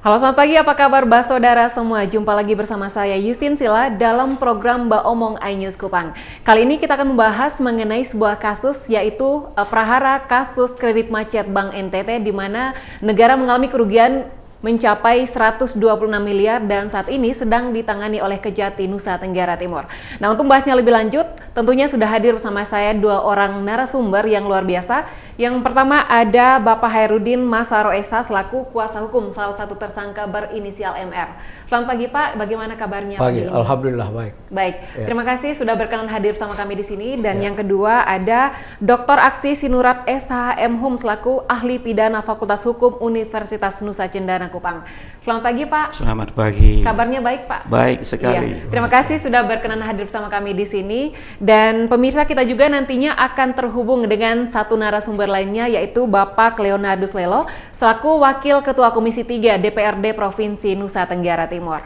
Halo selamat pagi, apa kabar saudara semua? Jumpa lagi bersama saya Yustin Sila dalam program Mbak Omong iNews Kupang. Kali ini kita akan membahas mengenai sebuah kasus yaitu prahara kasus kredit macet Bank NTT di mana negara mengalami kerugian mencapai 126 miliar dan saat ini sedang ditangani oleh Kejati Nusa Tenggara Timur. Nah, untuk membahasnya lebih lanjut, tentunya sudah hadir bersama saya dua orang narasumber yang luar biasa. Yang pertama ada Bapak Hairudin Masaro Esa selaku kuasa hukum salah satu tersangka berinisial MR. Selamat pagi Pak, bagaimana kabarnya? Pagi, alhamdulillah baik. Baik, ya. Terima kasih sudah berkenan hadir bersama kami di sini. Dan yang kedua ada Dr. Aksi Sinurat SHM Hum selaku ahli pidana Fakultas Hukum Universitas Nusa Cendana Kupang. Selamat pagi Pak. Selamat pagi. Kabarnya baik Pak? Baik sekali. Iya. Terima kasih sudah berkenan hadir bersama kami di sini. Dan pemirsa, kita juga nantinya akan terhubung dengan satu narasumber lainnya yaitu Bapak Leonardus Lelo selaku Wakil Ketua Komisi 3 DPRD Provinsi Nusa Tenggara Timur.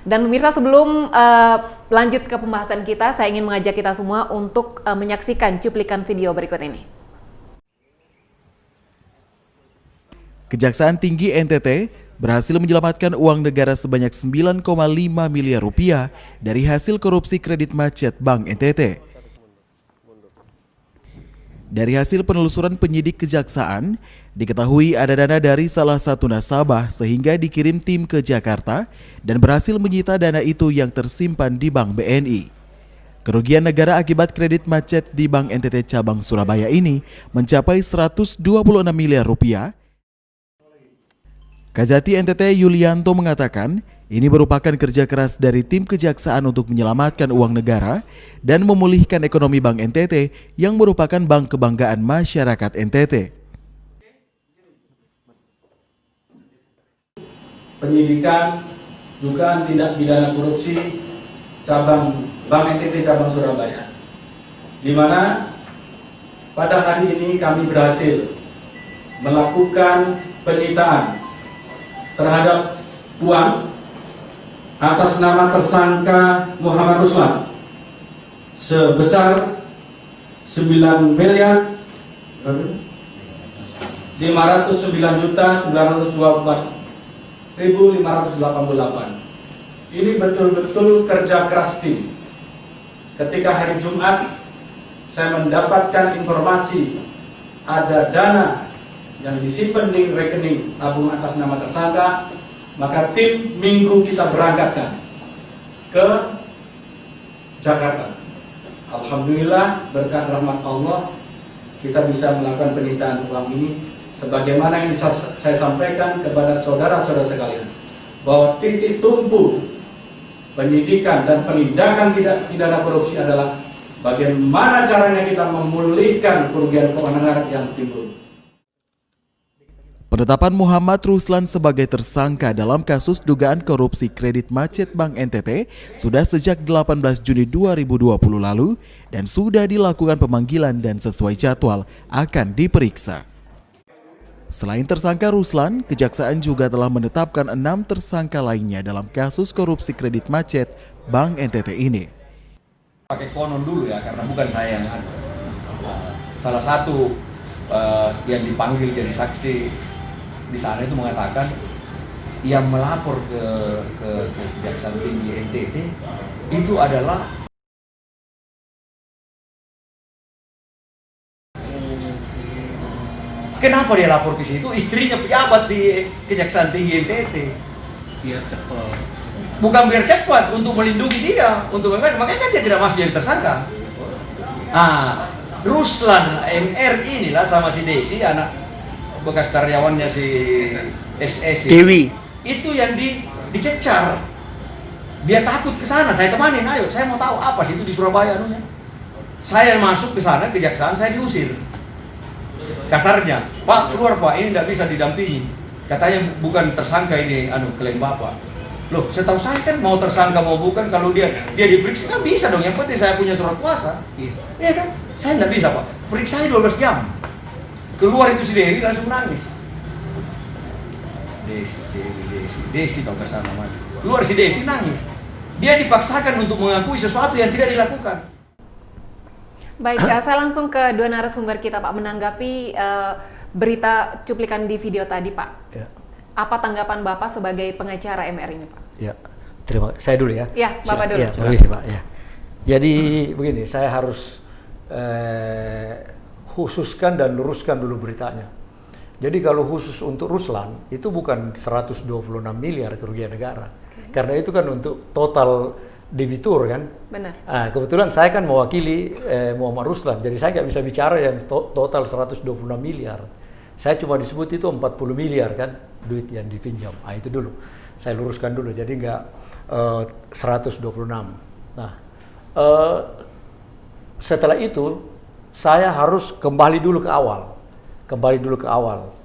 Dan pemirsa, sebelum lanjut ke pembahasan kita, saya ingin mengajak kita semua untuk menyaksikan cuplikan video berikut ini. Kejaksaan Tinggi NTT berhasil menyelamatkan uang negara sebanyak 9,5 miliar rupiah dari hasil korupsi kredit macet Bank NTT. Dari hasil penelusuran penyidik kejaksaan, diketahui ada dana dari salah satu nasabah sehingga dikirim tim ke Jakarta dan berhasil menyita dana itu yang tersimpan di Bank BNI. Kerugian negara akibat kredit macet di Bank NTT cabang Surabaya ini mencapai 126 miliar rupiah. Kajati NTT Yulianto mengatakan, ini merupakan kerja keras dari tim kejaksaan untuk menyelamatkan uang negara dan memulihkan ekonomi Bank NTT yang merupakan bank kebanggaan masyarakat NTT. Penyidikan dugaan tindak pidana korupsi cabang Bank NTT cabang Surabaya, di mana pada hari ini kami berhasil melakukan penyitaan terhadap uang atas nama tersangka Muhammad Ruslan sebesar 9 miliar 509.924.588. Ini betul-betul kerja keras tim. Ketika hari Jumat saya mendapatkan informasi ada dana yang disimpan di rekening tabungan atas nama tersangka, maka tim minggu kita berangkatkan ke Jakarta. Alhamdulillah berkat rahmat Allah kita bisa melakukan penyitaan uang ini sebagaimana yang saya sampaikan kepada saudara-saudara sekalian, bahwa titik tumpu penyidikan dan penindakan tidak pidana korupsi adalah bagaimana caranya kita memulihkan kerugian keuangan negara yang timbul. Penetapan Muhammad Ruslan sebagai tersangka dalam kasus dugaan korupsi kredit macet Bank NTT sudah sejak 18 Juni 2020 lalu dan sudah dilakukan pemanggilan dan sesuai jadwal akan diperiksa. Selain tersangka Ruslan, Kejaksaan juga telah menetapkan 6 tersangka lainnya dalam kasus korupsi kredit macet Bank NTT ini. Pakai konon dulu ya, karena bukan saya yang ada. Salah satu yang dipanggil jadi saksi di sana itu mengatakan yang melapor ke Kejaksaan Tinggi NTT itu adalah kenapa dia lapor ke situ? Istrinya pejabat di Kejaksaan Tinggi NTT. Biar cepat. Bukan biar cepat, untuk melindungi dia, untuk makanya kan dia tidak masuk jadi tersangka. Nah, Ruslan MR inilah sama si Desi, anak bekas karyawannya si SS Dewi itu yang dicecar. Dia takut ke sana, saya temanin, ayo saya mau tahu apa sih itu di Surabaya anunya. Saya masuk ke sana kejaksaan, saya diusir. Kasarnya, Pak keluar Pak, ini tidak bisa didampingi. Katanya bukan tersangka ini klaim Bapak. Loh, setahu saya kan mau tersangka mau bukan, kalau dia diperiksa kan bisa dong, yang penting saya punya surat kuasa. Iya kan? Saya tidak bisa Pak, periksa 12 jam. Keluar itu si Dewi langsung nangis. Desi tahu kesana mana. Keluar si Desi nangis. Dia dipaksakan untuk mengakui sesuatu yang tidak dilakukan. Baik, saya langsung ke dua narasumber kita Pak menanggapi berita cuplikan di video tadi Pak. Ya. Apa tanggapan Bapak sebagai pengacara MR ini, Pak? Ya, terima kasih. Saya dulu ya. Ya, Bapak dulu. Ya, permisi Pak. Ya. Jadi begini, saya harus khususkan dan luruskan dulu beritanya. Jadi kalau khusus untuk Ruslan, itu bukan 126 miliar kerugian negara. Karena itu kan untuk total debitur kan. Benar. Nah, kebetulan saya kan mewakili Muhammad Ruslan, jadi saya nggak bisa bicara yang total 126 miliar. Saya cuma disebut itu 40 miliar kan, duit yang dipinjam. Nah, itu dulu. Saya luruskan dulu, jadi nggak 126. Nah, setelah itu, saya harus kembali dulu ke awal.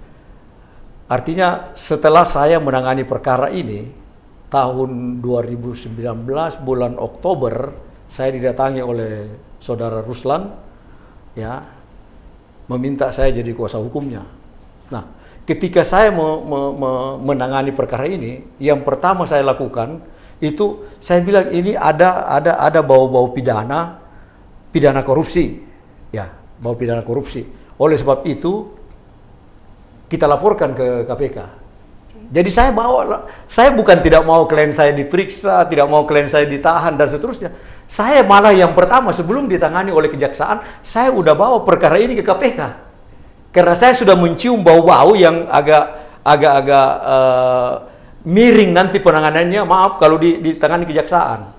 Artinya setelah saya menangani perkara ini, tahun 2019 bulan Oktober, saya didatangi oleh saudara Ruslan, ya, meminta saya jadi kuasa hukumnya. Nah, ketika saya menangani perkara ini, yang pertama saya lakukan itu saya bilang ini ada bau-bau pidana korupsi, ya, bau pidana korupsi. Oleh sebab itu kita laporkan ke KPK. Jadi saya bukan tidak mau klien saya diperiksa, tidak mau klien saya ditahan dan seterusnya. Saya malah yang pertama sebelum ditangani oleh kejaksaan, saya udah bawa perkara ini ke KPK. Karena saya sudah mencium bau-bau yang agak miring nanti penanganannya, maaf kalau ditangani kejaksaan.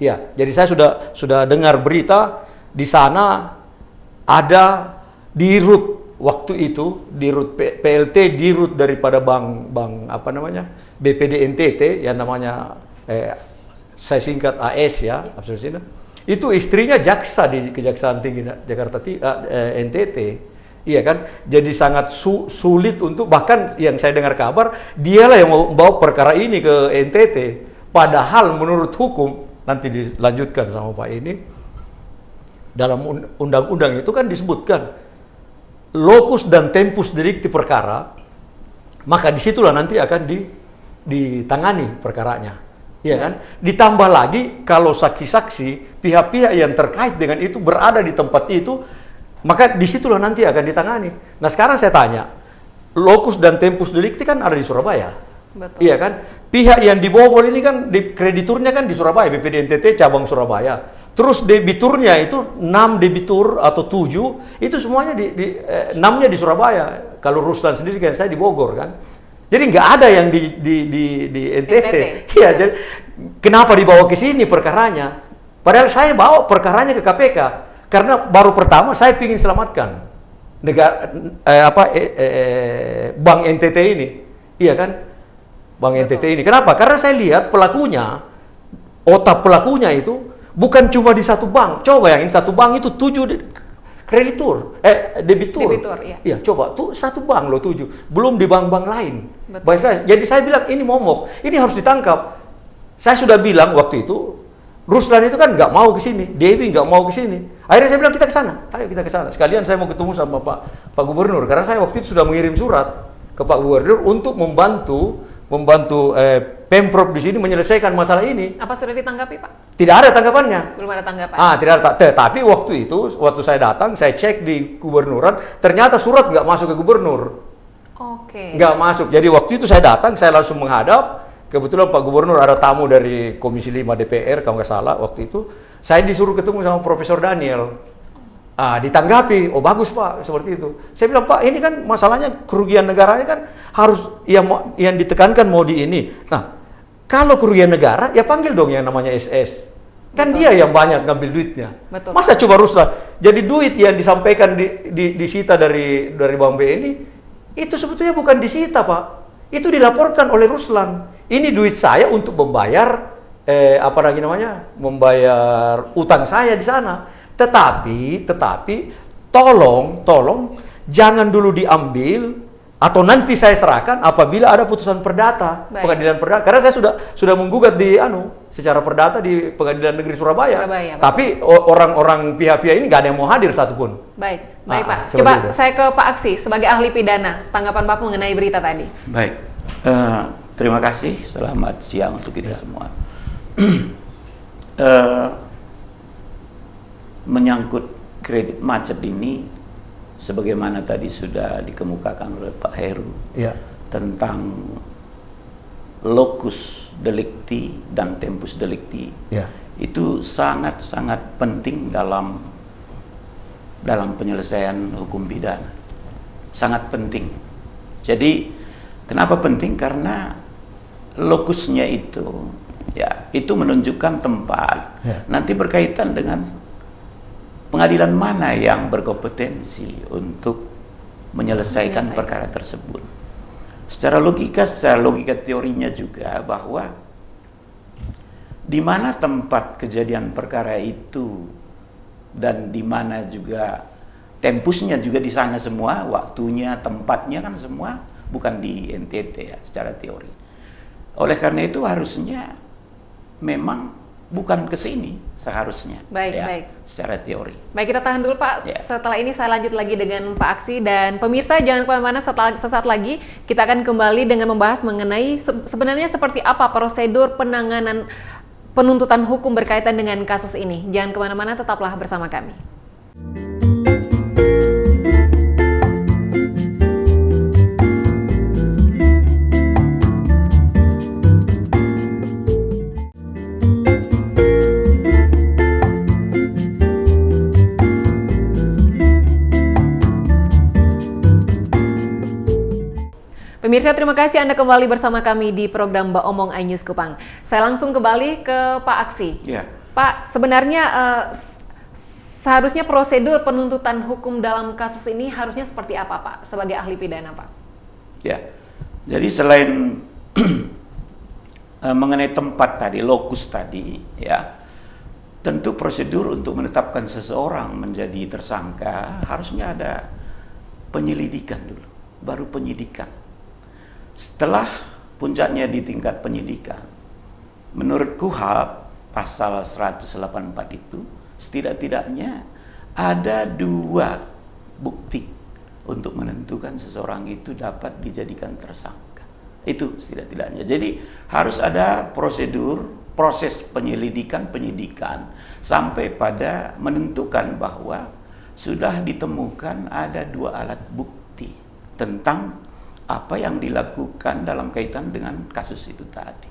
Ya, jadi saya sudah dengar berita di sana ada di root waktu itu, di root PLT, di root daripada bank apa namanya BPD NTT yang namanya saya singkat AS ya, itu istrinya jaksa di Kejaksaan Tinggi Jakarta NTT. Iya kan, jadi sangat sulit untuk, bahkan yang saya dengar kabar dialah yang membawa perkara ini ke NTT, padahal menurut hukum nanti dilanjutkan sama Pak ini dalam undang-undang itu kan disebutkan lokus dan tempus delicti perkara, maka disitulah nanti akan ditangani perkaranya, ya kan? Ditambah lagi kalau saksi-saksi, pihak-pihak yang terkait dengan itu berada di tempat itu, maka disitulah nanti akan ditangani. Nah sekarang saya tanya, lokus dan tempus delicti kan ada di Surabaya, betul. Iya kan? Pihak yang dibobol ini kan krediturnya kan di Surabaya, BPD NTT cabang Surabaya. Terus debiturnya itu 6 debitur atau 7, itu semuanya 6-nya di Surabaya. Kalau Ruslan sendiri kan saya di Bogor kan. Jadi nggak ada yang di NTT. Iya, jadi kenapa dibawa ke sini perkaranya? Padahal saya bawa perkaranya ke KPK karena baru pertama saya ingin selamatkan Bank NTT ini. Iya kan? Bank NTT ini. Kenapa? Karena saya lihat pelakunya, otak pelakunya itu bukan cuma di satu bank. Coba bayangin satu bank itu 7 debitur. Ya. Iya, coba tuh satu bank loh 7. Belum di bank-bank lain. Baik sekali. Jadi saya bilang ini momok, ini harus ditangkap. Saya sudah bilang waktu itu, Ruslan itu kan nggak mau ke sini, Dewi nggak mau ke sini. Akhirnya saya bilang kita ke sana. Ayo kita ke sana. Sekalian saya mau ketemu sama Pak Gubernur karena saya waktu itu sudah mengirim surat ke Pak Gubernur untuk membantu Pemprov di sini menyelesaikan masalah ini. Apa sudah ditanggapi, Pak? Tidak ada tanggapannya. Belum ada tanggapan. Tidak ada. Tapi waktu itu, waktu saya datang, saya cek di gubernuran, ternyata surat nggak masuk ke gubernur. Oke. Nggak masuk. Jadi waktu itu saya datang, saya langsung menghadap. Kebetulan Pak Gubernur ada tamu dari Komisi 5 DPR, kalau nggak salah waktu itu. Saya disuruh ketemu sama Profesor Daniel. Ditanggapi, oh bagus Pak, seperti itu. Saya bilang, Pak, ini kan masalahnya kerugian negaranya kan harus yang ditekankan mau di ini. Nah, kalau kerugian negara, ya panggil dong yang namanya SS. Kan betul. Dia yang banyak ngambil duitnya. Betul. Masa coba Ruslan? Jadi duit yang disampaikan disita dari Bank BNI, itu sebetulnya bukan disita, Pak. Itu dilaporkan oleh Ruslan. Ini duit saya untuk membayar, membayar utang saya di sana. Tetapi tolong jangan dulu diambil atau nanti saya serahkan apabila ada putusan perdata. Baik. Pengadilan perdata. Karena saya sudah menggugat secara perdata di Pengadilan Negeri Surabaya. Tapi orang-orang pihak-pihak ini nggak ada yang mau hadir satupun. Baik Pak. Coba itu. Saya ke Pak Aksi sebagai ahli pidana. Tanggapan Bapak mengenai berita tadi. Baik. Terima kasih. Selamat siang untuk kita semua. Menyangkut kredit macet ini, sebagaimana tadi sudah dikemukakan oleh Pak Heru, tentang locus delicti dan tempus delicti Ya. itu sangat-sangat penting dalam penyelesaian hukum pidana. Sangat penting. Jadi kenapa penting? Karena lokusnya itu ya itu menunjukkan tempat. Ya. Nanti berkaitan dengan pengadilan mana yang berkompetensi untuk menyelesaikan perkara tersebut. Secara logika teorinya juga bahwa di mana tempat kejadian perkara itu dan di mana juga tempusnya juga di sana semua, waktunya, tempatnya kan semua bukan di NTT ya secara teori. Oleh karena itu harusnya memang bukan ke sini seharusnya. Baik, ya, baik. Secara teori. Baik, kita tahan dulu Pak. Ya. Setelah ini saya lanjut lagi dengan Pak Aksi, dan pemirsa jangan kemana-mana, sesaat lagi kita akan kembali dengan membahas mengenai sebenarnya seperti apa prosedur penanganan penuntutan hukum berkaitan dengan kasus ini. Jangan kemana-mana, tetaplah bersama kami. Pemirsa, terima kasih Anda kembali bersama kami di program Mbak Omong iNews Kupang. Saya langsung kembali ke Pak Aksi. Ya. Pak, sebenarnya seharusnya prosedur penuntutan hukum dalam kasus ini harusnya seperti apa, Pak, sebagai ahli pidana, Pak? Ya, jadi selain mengenai tempat tadi, lokus tadi, ya, tentu prosedur untuk menetapkan seseorang menjadi tersangka harusnya ada penyelidikan dulu, baru penyidikan. Setelah puncaknya di tingkat penyidikan, menurut KUHP pasal 184 itu setidak-tidaknya ada 2 bukti untuk menentukan seseorang itu dapat dijadikan tersangka. Itu setidak-tidaknya. Jadi harus ada proses penyidikan sampai pada menentukan bahwa sudah ditemukan ada 2 alat bukti tentang apa yang dilakukan dalam kaitan dengan kasus itu tadi.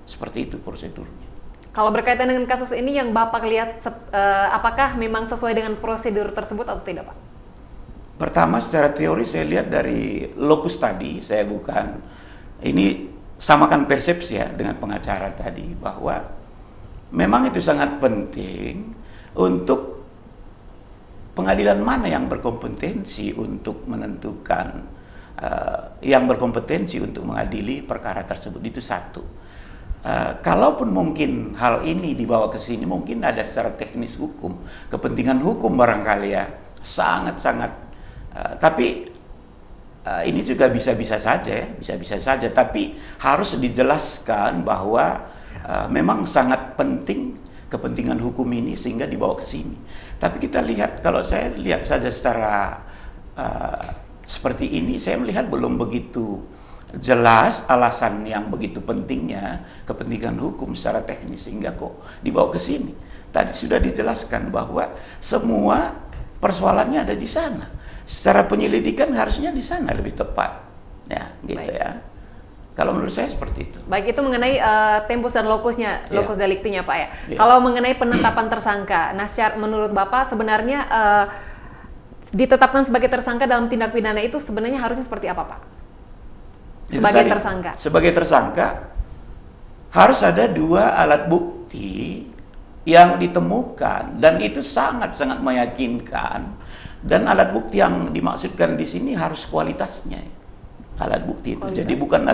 Seperti itu prosedurnya. Kalau berkaitan dengan kasus ini yang Bapak lihat, apakah memang sesuai dengan prosedur tersebut atau tidak, Pak? Pertama, secara teori saya lihat dari lokus tadi, saya bukan, ini samakan persepsi ya dengan pengacara tadi, bahwa memang itu sangat penting untuk pengadilan mana yang berkompetensi untuk menentukan, yang berkompetensi untuk mengadili perkara tersebut. Itu satu. Kalaupun mungkin hal ini dibawa ke sini, mungkin ada secara teknis hukum, kepentingan hukum barangkali ya, sangat-sangat. Tapi ini juga bisa-bisa saja, tapi harus dijelaskan bahwa memang sangat penting kepentingan hukum ini sehingga dibawa ke sini. Tapi kita lihat, kalau saya lihat saja secara seperti ini, saya melihat belum begitu jelas alasan yang begitu pentingnya kepentingan hukum secara teknis sehingga kok dibawa ke sini. Tadi sudah dijelaskan bahwa semua persoalannya ada di sana. Secara penyelidikan harusnya di sana lebih tepat. Ya, gitu. Baik. Ya. Kalau menurut saya seperti itu. Baik, itu mengenai tempus dan lokusnya, lokus deliktinya, Pak ya. Ya. Kalau mengenai penetapan tersangka, nah menurut Bapak sebenarnya ditetapkan sebagai tersangka dalam tindak pidana itu sebenarnya harusnya seperti apa, Pak? Sebagai tersangka. Sebagai tersangka harus ada 2 alat bukti yang ditemukan dan itu sangat-sangat meyakinkan, dan alat bukti yang dimaksudkan di sini harus kualitasnya. Alat bukti itu. Jadi bukan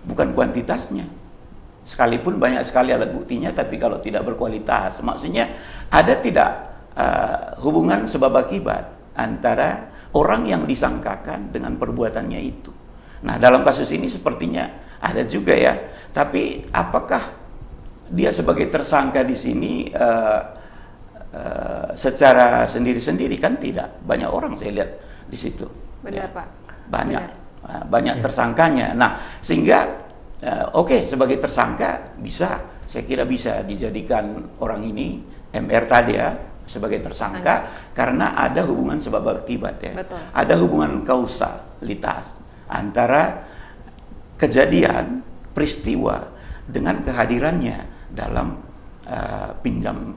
bukan kuantitasnya. Sekalipun banyak sekali alat buktinya, tapi kalau tidak berkualitas, maksudnya ada tidak hubungan sebab akibat antara orang yang disangkakan dengan perbuatannya itu. Nah, dalam kasus ini sepertinya ada juga ya. Tapi apakah dia sebagai tersangka di sini secara sendiri-sendiri? Kan tidak. Banyak orang saya lihat di situ. Benar, ya. Pak. Banyak tersangkanya. Nah, sehingga oke, sebagai tersangka saya kira bisa dijadikan orang ini, MR tadi ya, sebagai tersangka karena ada hubungan sebab akibat ya. Betul. Ada hubungan kausalitas antara kejadian, peristiwa dengan kehadirannya dalam pinjam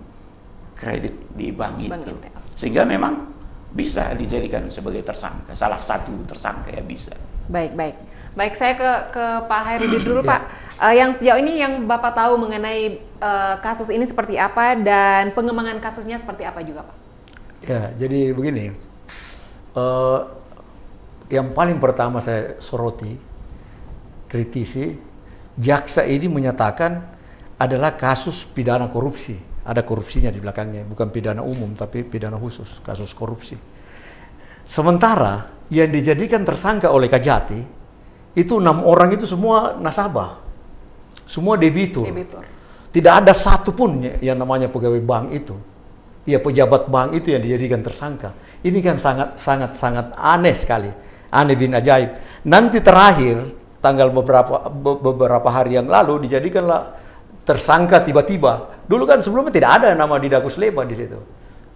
kredit di bank itu. Sehingga memang bisa dijadikan sebagai tersangka, salah satu tersangka ya bisa. Baik, saya ke Pak Hairudin dulu Pak. Yang sejauh ini yang Bapak tahu mengenai kasus ini seperti apa dan pengembangan kasusnya seperti apa juga Pak? Ya, jadi begini, yang paling pertama saya soroti, kritisi, jaksa ini menyatakan adalah kasus pidana korupsi. Ada korupsinya di belakangnya, bukan pidana umum tapi pidana khusus, kasus korupsi. Sementara yang dijadikan tersangka oleh Kajati itu 6 orang itu semua nasabah, semua debitur. Tidak ada satupun yang namanya pegawai bank itu, ya pejabat bank itu yang dijadikan tersangka. Ini kan sangat aneh sekali, aneh bin ajaib. Nanti terakhir tanggal beberapa hari yang lalu dijadikanlah tersangka tiba-tiba. Dulu kan sebelumnya tidak ada nama Didakus Leba di situ,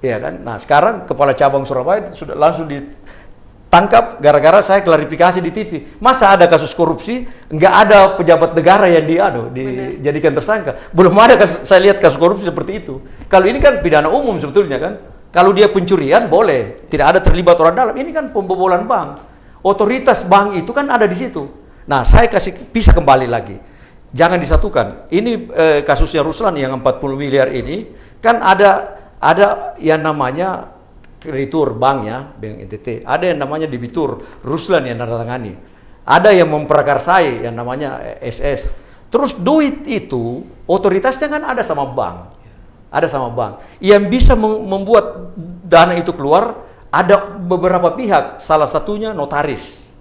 ya kan? Nah sekarang kepala cabang Surabaya sudah langsung ditangkap gara-gara saya klarifikasi di TV. Masa ada kasus korupsi, nggak ada pejabat negara yang dijadikan tersangka? Belum ada saya lihat kasus korupsi seperti itu. Kalau ini kan pidana umum sebetulnya kan. Kalau dia pencurian boleh, tidak ada terlibat orang dalam. Ini kan pembobolan bank. Otoritas bank itu kan ada di situ. Nah saya bisa kembali lagi. Jangan disatukan. Ini kasusnya Ruslan yang 40 miliar ini kan ada yang namanya kreditur bank ya, bank NTT. Ada yang namanya debitur Ruslan yang tangani. Ada yang memprakarsai yang namanya SS. Terus duit itu otoritasnya kan ada sama bank. Ada sama bank. Yang bisa membuat dana itu keluar ada beberapa pihak. Salah satunya notaris.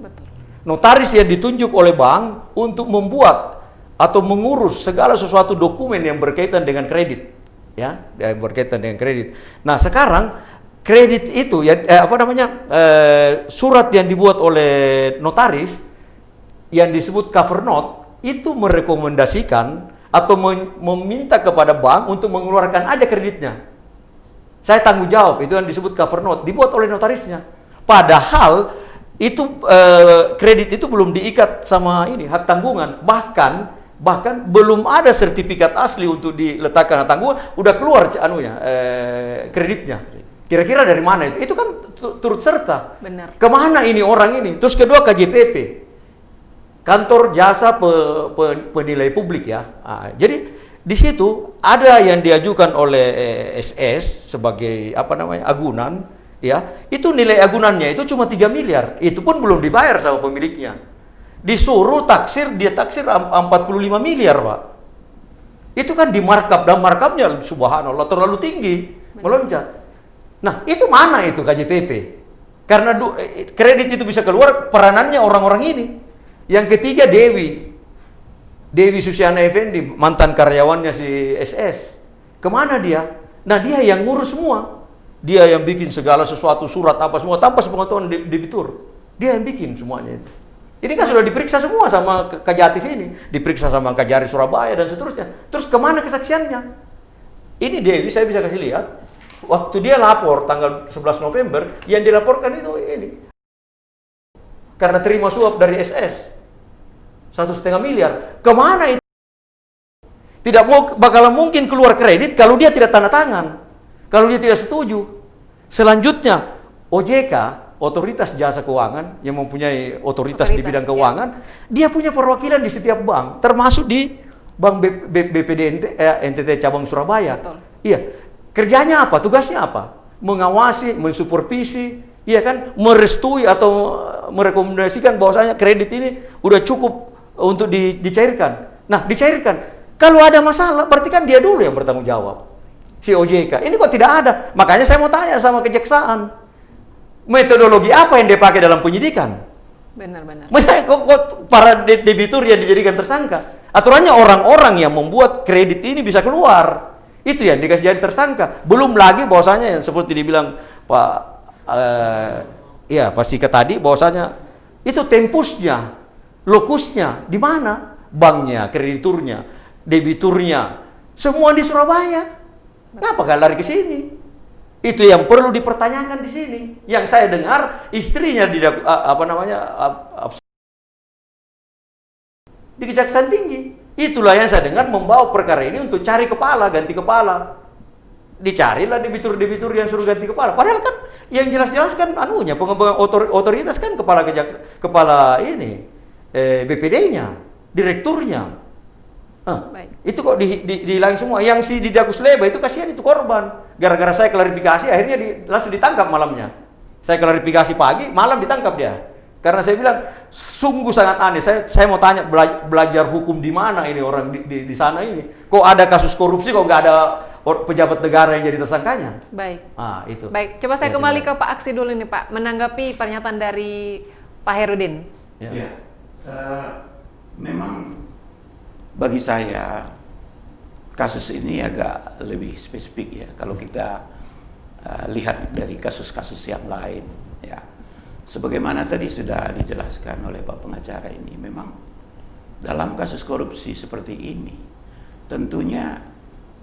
Notaris yang ditunjuk oleh bank untuk membuat atau mengurus segala sesuatu dokumen yang berkaitan dengan kredit, ya, yang berkaitan dengan kredit. Nah sekarang kredit itu ya surat yang dibuat oleh notaris yang disebut cover note itu merekomendasikan atau meminta kepada bank untuk mengeluarkan aja kreditnya. Saya tanggung jawab, itu yang disebut cover note dibuat oleh notarisnya. Padahal itu kredit itu belum diikat sama ini hak tanggungan, bahkan belum ada sertifikat asli untuk diletakkan hak tanggungan, udah keluar kreditnya. Kira-kira dari mana itu? Itu kan turut serta. Benar. Kemana ini orang ini? Terus kedua KJPP, kantor jasa penilai publik ya. Jadi di situ ada yang diajukan oleh SS sebagai agunan. Ya, itu nilai agunannya itu cuma 3 miliar. Itu pun belum dibayar sama pemiliknya. Disuruh dia taksir 45 miliar, Pak. Itu kan di markup, dan markupnya subhanallah terlalu tinggi, melonjak. Nah, itu mana itu KJPP? Karena kredit itu bisa keluar, peranannya orang-orang ini. Yang ketiga Dewi Susiana Effendi, mantan karyawannya si SS. Kemana dia? Nah, dia yang ngurus semua. Dia yang bikin segala sesuatu, surat apa semua, tanpa sepengetahuan debitur. Dia yang bikin semuanya itu. Ini kan sudah diperiksa semua sama Kajati sini, diperiksa sama Kajari Surabaya dan seterusnya. Terus kemana kesaksiannya? Ini Dewi, saya bisa kasih lihat. Waktu dia lapor tanggal 11 November, yang dilaporkan itu ini. Karena terima suap dari SS. 1,5 miliar. Kemana itu? Tidak bakalan mungkin keluar kredit kalau dia tidak tanda tangan. Kalau dia tidak setuju. Selanjutnya, OJK, Otoritas Jasa Keuangan, yang mempunyai otoritas di bidang keuangan, dia punya perwakilan di setiap bank, termasuk di Bank BPD NTT Cabang Surabaya. Betul. Iya. Kerjanya apa? Tugasnya apa? Mengawasi, mensupervisi, iya kan? Merestui atau merekomendasikan bahwasanya kredit ini udah cukup untuk dicairkan. Nah, dicairkan. Kalau ada masalah, berarti kan dia dulu yang bertanggung jawab. Si OJK. Ini kok tidak ada? Makanya saya mau tanya sama kejaksaan. Metodologi apa yang dia pakai dalam penyidikan? Benar-benar. Misalnya kok para debitur yang dijadikan tersangka? Aturannya orang-orang yang membuat kredit ini bisa keluar. Itu yang dikasih jadi tersangka. Belum lagi bahwasanya yang seperti dibilang Pak Sika tadi, bahwasanya itu tempusnya, lokusnya di mana? Banknya, krediturnya, debiturnya, semua di Surabaya. Ngapa gak lari ke sini? Itu yang perlu dipertanyakan di sini. Yang saya dengar istrinya di Kejaksaan Tinggi. Itulah yang saya dengar membawa perkara ini untuk cari kepala, ganti kepala. Dicarilah debitur-debitur yang suruh ganti kepala. Padahal kan yang jelas-jelas kan anunya, otoritas kan kepala ini BPD-nya, direkturnya. Itu kok dihilangin semua. Yang si Didakus Leba itu kasihan, itu korban. Gara-gara saya klarifikasi akhirnya langsung ditangkap malamnya. Saya klarifikasi pagi, malam ditangkap dia. Karena saya bilang sungguh sangat aneh. Saya mau tanya belajar hukum di mana ini orang di sana ini. Kok ada kasus korupsi kok nggak ada pejabat negara yang jadi tersangkanya? Baik. Itu. Baik, coba saya kembali ke Pak Aksi dulu nih Pak, menanggapi pernyataan dari Pak Herudin. Ya. Memang bagi saya kasus ini agak lebih spesifik ya. Kalau kita lihat dari kasus-kasus yang lain, ya. Sebagaimana tadi sudah dijelaskan oleh Pak Pengacara ini, memang dalam kasus korupsi seperti ini, tentunya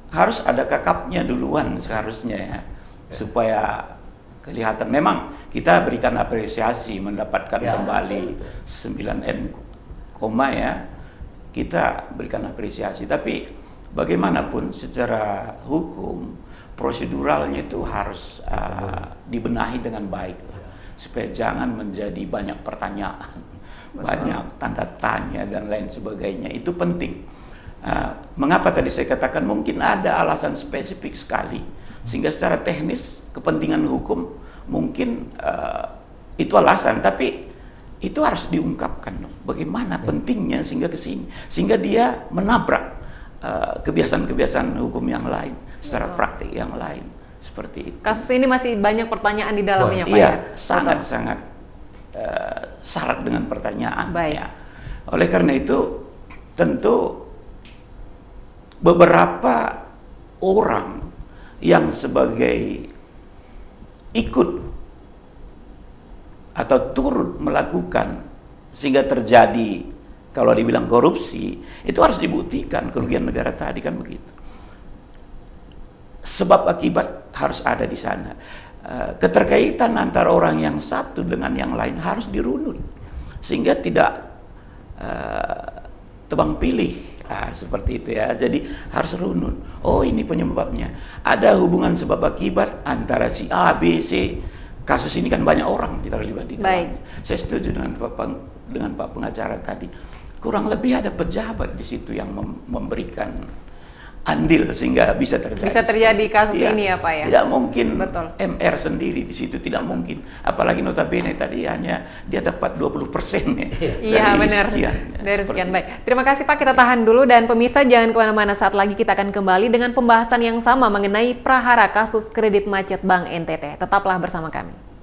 harus ada kakapnya duluan seharusnya ya, supaya kelihatan. Memang kita berikan apresiasi mendapatkan kembali 9M, ya, kita berikan apresiasi. Tapi bagaimanapun secara hukum, proseduralnya itu harus dibenahi dengan baik. Supaya jangan menjadi banyak pertanyaan, banyak tanda tanya dan lain sebagainya. Itu penting. Mengapa tadi saya katakan mungkin ada alasan spesifik sekali, sehingga secara teknis kepentingan hukum mungkin itu alasan, tapi itu harus diungkapkan dong. Bagaimana pentingnya sehingga ke sini, sehingga dia menabrak kebiasaan-kebiasaan hukum yang lain, secara praktik yang lain. Seperti itu. Kasus ini masih banyak pertanyaan di dalamnya, Pak. Iya, sangat-sangat syarat dengan pertanyaan. Baik. Ya. Oleh karena itu, tentu beberapa orang yang sebagai ikut atau turut melakukan sehingga terjadi, kalau dibilang korupsi, itu harus dibuktikan kerugian negara tadi, kan begitu. Sebab akibat harus ada di sana. Keterkaitan antara orang yang satu dengan yang lain harus dirunut, sehingga tidak tebang pilih seperti itu ya. Jadi harus runut. Oh, ini penyebabnya. Ada hubungan sebab akibat antara si A, B, C. Kasus ini kan banyak orang terlibat di dalamnya. Saya setuju dengan Pak Pengacara tadi. Kurang lebih ada pejabat di situ yang memberikan andil sehingga bisa terjadi kasus ini ya Pak ya. Tidak mungkin. Betul. MR sendiri di situ, tidak mungkin. Apalagi notabene tadi hanya dia dapat 20% ya. Iya benar. Dari sekian. Baik. Terima kasih Pak, kita tahan dulu dan pemirsa jangan kemana-mana, saat lagi kita akan kembali dengan pembahasan yang sama mengenai prahara kasus kredit macet Bank NTT. Tetaplah bersama kami.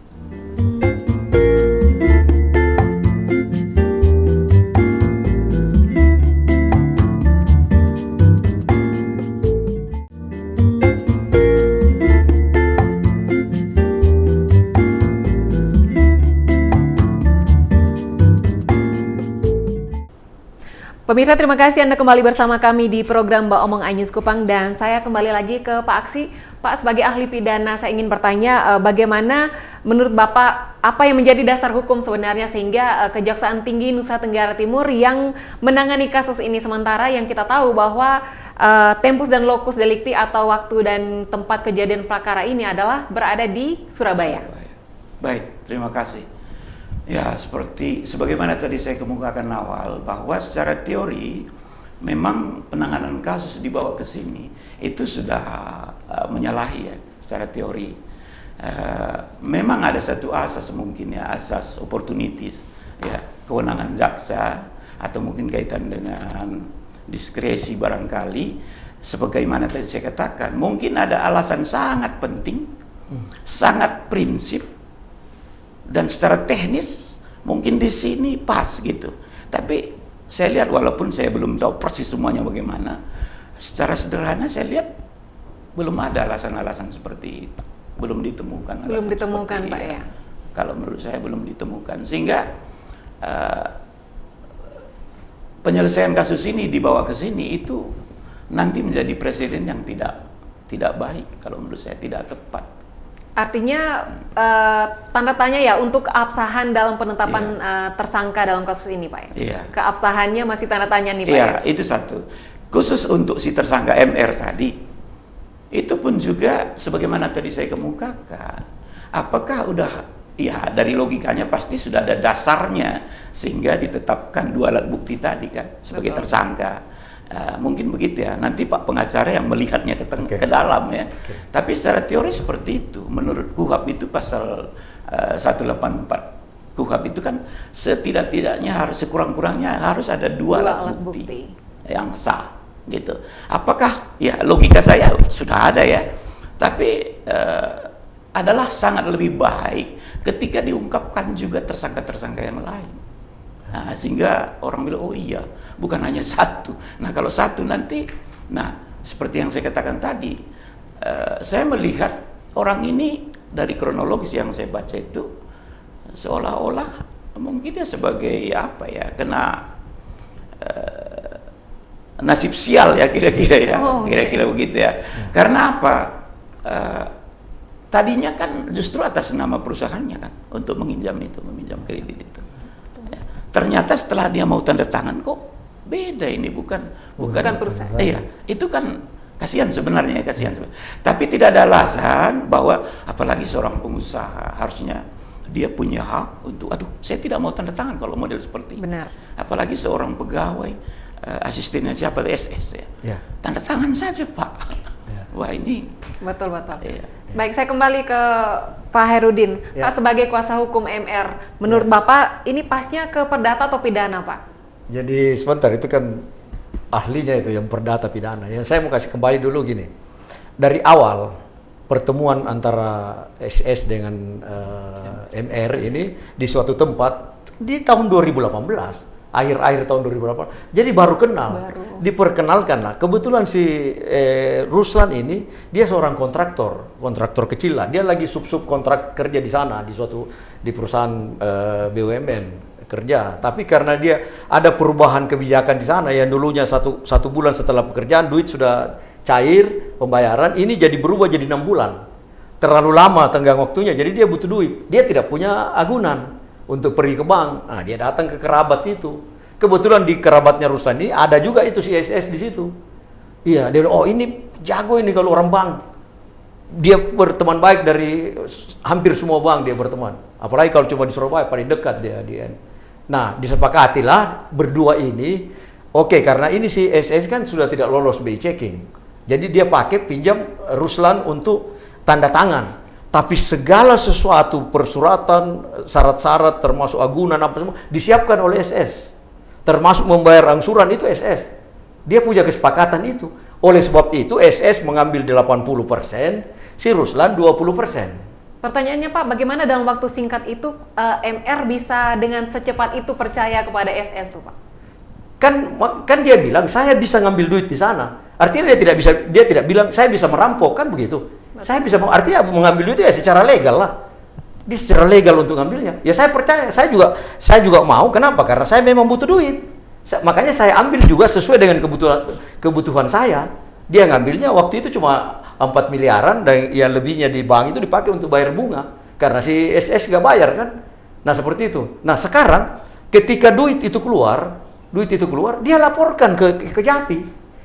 Pemirsa, terima kasih Anda kembali bersama kami di program Mbak Omong iNews Kupang, dan saya kembali lagi ke Pak Aksi. Pak, sebagai ahli pidana, saya ingin bertanya bagaimana menurut Bapak apa yang menjadi dasar hukum sebenarnya sehingga Kejaksaan Tinggi Nusa Tenggara Timur yang menangani kasus ini, sementara yang kita tahu bahwa tempus dan locus delicti atau waktu dan tempat kejadian perkara ini adalah berada di Surabaya. Baik, terima kasih. Ya, sebagaimana tadi saya kemukakan awal, bahwa secara teori memang penanganan kasus dibawa ke sini itu sudah menyalahi ya, secara teori. Memang ada satu asas mungkin ya, asas opportunities ya, kewenangan jaksa atau mungkin kaitan dengan diskresi barangkali. Sebagaimana tadi saya katakan, mungkin ada alasan sangat penting, sangat prinsip, dan secara teknis mungkin di sini pas gitu. Tapi saya lihat, walaupun saya belum tahu persis semuanya bagaimana, secara sederhana saya lihat belum ada alasan-alasan seperti itu. Belum ditemukan. Belum ditemukan Pak ya. Kalau menurut saya belum ditemukan, sehingga penyelesaian kasus ini dibawa ke sini itu nanti menjadi presiden yang tidak baik, kalau menurut saya tidak tepat. Artinya tanda tanya ya untuk keabsahan dalam penetapan tersangka dalam kasus ini, Pak. Iya. Keabsahannya masih tanda tanya nih, Pak. Iya, itu satu. Khusus untuk si tersangka MR tadi, itu pun juga sebagaimana tadi saya kemukakan. Apakah udah, ya dari logikanya pasti sudah ada dasarnya sehingga ditetapkan 2 alat bukti tadi kan sebagai tersangka. Mungkin begitu ya, nanti Pak pengacara yang melihatnya ke dalam ya. Tapi secara teori seperti itu. Menurut KUHP itu pasal 184 KUHP itu kan setidak-tidaknya harus, sekurang-kurangnya harus ada 2 alat bukti yang sah gitu. Apakah ya logika saya sudah ada ya, tapi adalah sangat lebih baik ketika diungkapkan juga tersangka-tersangka yang lain. Nah, sehingga orang bilang, oh iya, bukan hanya satu. Nah, kalau satu nanti, nah, seperti yang saya katakan tadi, saya melihat orang ini dari kronologis yang saya baca itu, seolah-olah mungkin dia sebagai apa ya, kena nasib sial ya, kira-kira ya, kira-kira begitu ya. Karena apa? Tadinya kan justru atas nama perusahaannya kan, untuk meminjam kredit itu. Ternyata setelah dia mau tanda tangan kok beda ini, bukan perusahaan. Iya, itu kan kasihan sebenarnya, Tapi tidak ada alasan bahwa apalagi seorang pengusaha harusnya dia punya hak untuk saya tidak mau tanda tangan kalau model seperti ini. Benar. Apalagi seorang pegawai asistennya siapa, SS ya. Tanda tangan saja, Pak. Ya. Wah, ini betul. Iya. Baik, saya kembali ke Pak Herudin. Pak, sebagai kuasa hukum MR, menurut Bapak ini pasnya ke perdata atau pidana, Pak? Jadi sebentar, itu kan ahlinya itu yang perdata pidana. Yang saya mau kasih kembali dulu gini. Dari awal pertemuan antara SS dengan MR ini di suatu tempat di tahun 2018. Akhir-akhir tahun 2018. Jadi baru kenal. Diperkenalkan lah. Kebetulan si Ruslan ini dia seorang kontraktor kecil lah. Dia lagi sub kontrak kerja di sana di perusahaan BUMN kerja. Tapi karena dia ada perubahan kebijakan di sana yang dulunya satu bulan setelah pekerjaan duit sudah cair pembayaran, ini jadi berubah jadi 6 bulan. Terlalu lama tenggang waktunya. Jadi dia butuh duit. Dia tidak punya agunan untuk pergi ke bank. Nah, dia datang ke kerabat itu. Kebetulan di kerabatnya Ruslan ini ada juga itu si SS di situ. Iya, dia bilang, oh ini jago ini kalau orang bank. Dia berteman baik dari hampir semua bank dia berteman. Apalagi kalau cuma di Surabaya paling dekat dia. Nah, disepakatilah berdua ini. Oke, karena ini si SS kan sudah tidak lolos BI checking. Jadi dia pakai pinjam Ruslan untuk tanda tangan. Tapi segala sesuatu, persuratan, syarat-syarat, termasuk agunan, apa semua, disiapkan oleh SS. Termasuk membayar angsuran itu SS. Dia punya kesepakatan itu. Oleh sebab itu, SS mengambil 80%, si Ruslan 20%. Pertanyaannya, Pak, bagaimana dalam waktu singkat itu MR bisa dengan secepat itu percaya kepada SS tuh, Pak? Kan dia bilang, saya bisa ngambil duit di sana. Artinya dia tidak bilang, saya bisa merampok, kan begitu. Saya bisa, artinya mengambil duit ya secara legal lah. Dia secara legal untuk ngambilnya. Ya saya percaya, saya juga mau. Kenapa? Karena saya memang butuh duit. Makanya saya ambil juga sesuai dengan kebutuhan saya. Dia ngambilnya waktu itu cuma 4 miliaran dan yang lebihnya di bank itu dipakai untuk bayar bunga. Karena si SS nggak bayar kan. Nah seperti itu. Nah sekarang ketika duit itu keluar, dia laporkan ke Kejati.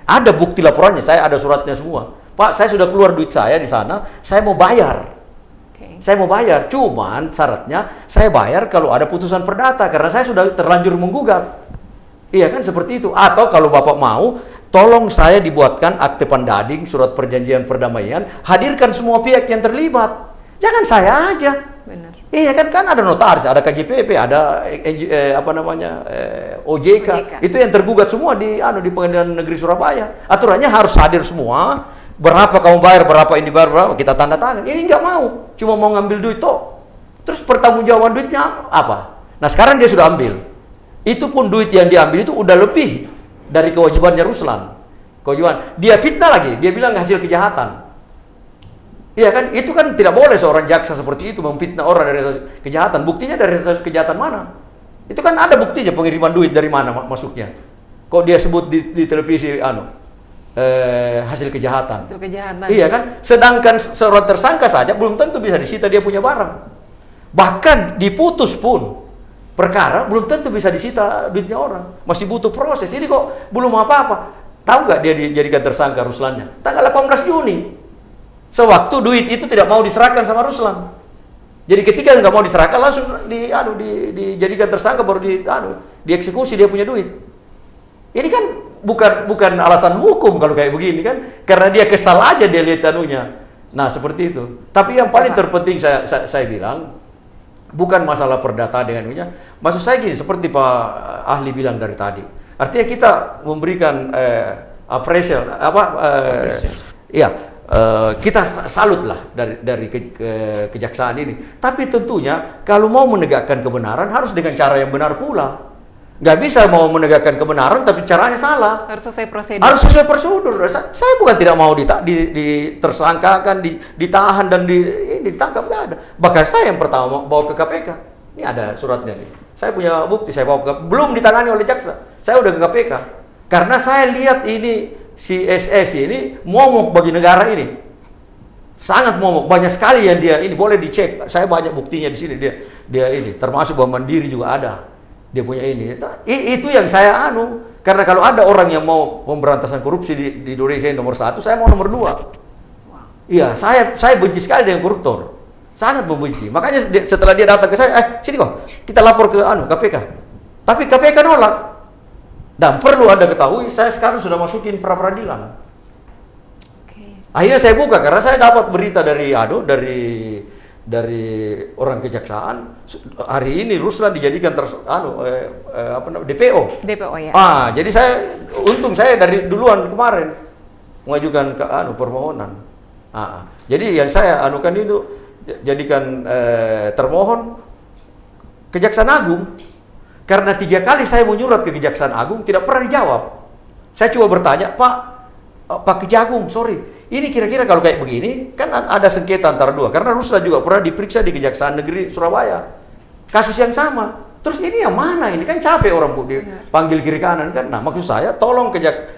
Ada bukti laporannya, saya ada suratnya semua. Pak, saya sudah keluar duit saya di sana, saya mau bayar. Saya mau bayar, cuman syaratnya saya bayar kalau ada putusan perdata karena saya sudah terlanjur menggugat. Iya kan seperti itu. Atau kalau Bapak mau, tolong saya dibuatkan akte pandading, surat perjanjian perdamaian, hadirkan semua pihak yang terlibat. Jangan saya aja. Benar. Iya kan ada notaris, ada KJPP, ada OJK. Itu yang tergugat semua di Pengadilan Negeri Surabaya. Aturannya harus hadir semua. Berapa kamu bayar, berapa ini bayar, berapa kita tanda tangan. Ini nggak mau, cuma mau ngambil duit toh. Terus pertanggungjawaban duitnya apa? Nah sekarang dia sudah ambil. Itu pun duit yang diambil itu udah lebih dari kewajibannya Ruslan. Kewajiban. Dia fitnah lagi, dia bilang hasil kejahatan. Iya kan? Itu kan tidak boleh seorang jaksa seperti itu memfitnah orang dari hasil kejahatan. Buktinya dari hasil kejahatan mana? Itu kan ada buktinya pengiriman duit dari mana masuknya. Kok dia sebut di televisi hasil kejahatan. Hasil kejahatan. Iya kan? Sedangkan seorang tersangka saja belum tentu bisa disita dia punya barang. Bahkan diputus pun perkara belum tentu bisa disita duitnya orang. Masih butuh proses. Ini kok belum apa-apa. Tahu nggak dia dijadikan tersangka Ruslannya? Tanggal 18 Juni. Sewaktu duit itu tidak mau diserahkan sama Ruslan. Jadi ketika nggak mau diserahkan langsung dijadikan tersangka, baru dieksekusi dia punya duit. Ini kan bukan alasan hukum kalau kayak begini kan, karena dia kesal aja dia lihat anunya. Nah seperti itu. Tapi yang paling terpenting saya bilang bukan masalah perdata dengan anunya. Maksud saya gini, seperti Pak ahli bilang dari tadi. Artinya kita memberikan appraisal kita salut lah dari kejaksaan ini. Tapi tentunya kalau mau menegakkan kebenaran harus dengan cara yang benar pula. Nggak bisa mau menegakkan kebenaran tapi caranya salah. Harus sesuai prosedur. Harus sesuai prosedur. Saya bukan tidak mau ditersangkakan, ditahan dan ditangkap, nggak ada. Bahkan saya yang pertama bawa ke KPK. Ini ada suratnya nih. Saya punya bukti, saya bawa ke, belum ditangani oleh jaksa. Saya udah ke KPK. Karena saya lihat ini si SS ini momok bagi negara ini. Sangat momok, banyak sekali yang dia ini boleh dicek. Saya banyak buktinya di sini dia ini, termasuk Bank Mandiri juga ada. Dia punya ini. Itu yang saya karena kalau ada orang yang mau pemberantasan korupsi di Indonesia yang nomor 1, saya mau nomor 2. Wow. Iya, saya benci sekali dengan koruptor. Sangat membenci. Makanya setelah dia datang ke saya, sini kok, kita lapor ke KPK. Tapi KPK nolak. Dan perlu Anda ketahui, saya sekarang sudah masukin pra peradilan. Okay. Akhirnya saya buka karena saya dapat berita dari orang kejaksaan. Hari ini Ruslan dijadikan DPO. DPO ya. Jadi untung saya dari duluan kemarin mengajukan ke permohonan. Jadi yang saya anukan itu jadikan termohon Kejaksaan Agung. Karena 3 kali saya menyurat ke Kejaksaan Agung tidak pernah dijawab. Saya coba bertanya, Pak Kejagung, sorry, ini kira-kira kalau kayak begini kan ada sengketa antara dua. Karena Ruslan juga pernah diperiksa di Kejaksaan Negeri Surabaya, kasus yang sama. Terus ini yang mana? Ini kan capek orang dipanggil kiri kanan kan. Nah maksud saya tolong